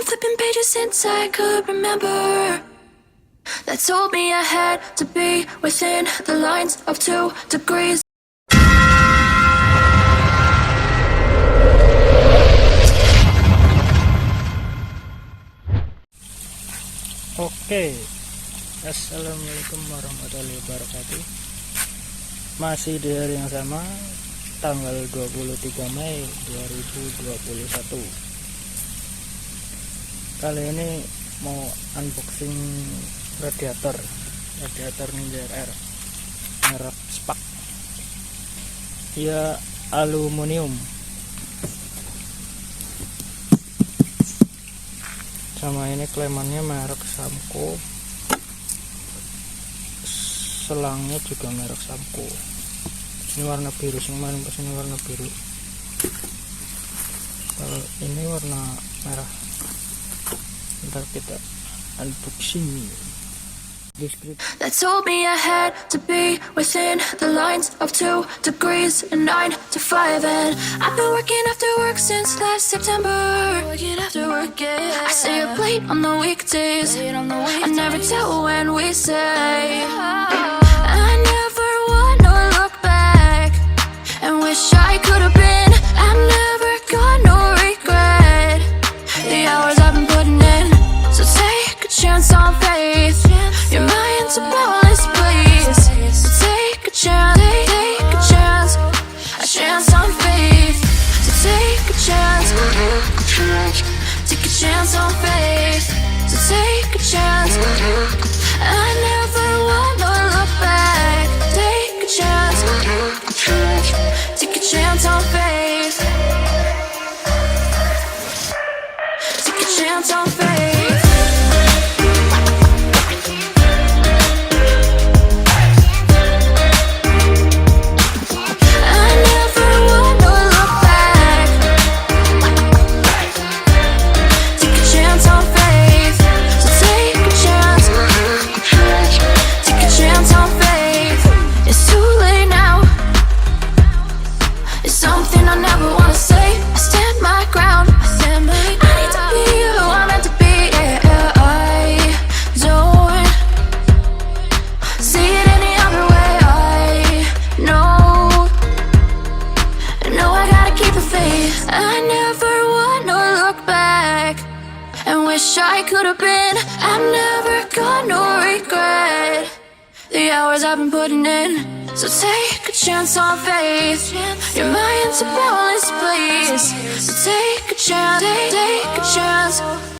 flipping pages since I could remember, that told me I had to be within the lines of 2 degrees. Oke, assalamualaikum warahmatullahi wabarakatuh. Masih di hari yang sama, tanggal 23 Mei 2021. Kali ini mau unboxing radiator Ninja RR merek Spac. Dia aluminium sama ini KLEMANnya merek SAMCO, selangnya juga merek SAMCO. Ini warna biru, kemarin pas ini warna biru, kalau ini warna merah. Ntar kita unboxing. That told me I had to be within the lines of 2 degrees and 9 to 5, and I've been working after work since last September. Working after work, yeah. I stay up late on the weekdays. I never tell when we say. I never wanna look back and wish I could have been. I'm never gonna regret the hours I've been putting in. So take a chance on faith. Your mind's a bonus, please. So take a chance, a chance on faith. So take a chance on faith. So take a chance. I never wanna look back. Take a chance on faith. Take a chance on faith. I never wanna look back and wish I could have been. I'm never gonna regret the hours I've been putting in. So take a chance on faith. Your mind's a bonus, please. So take a chance, take a chance.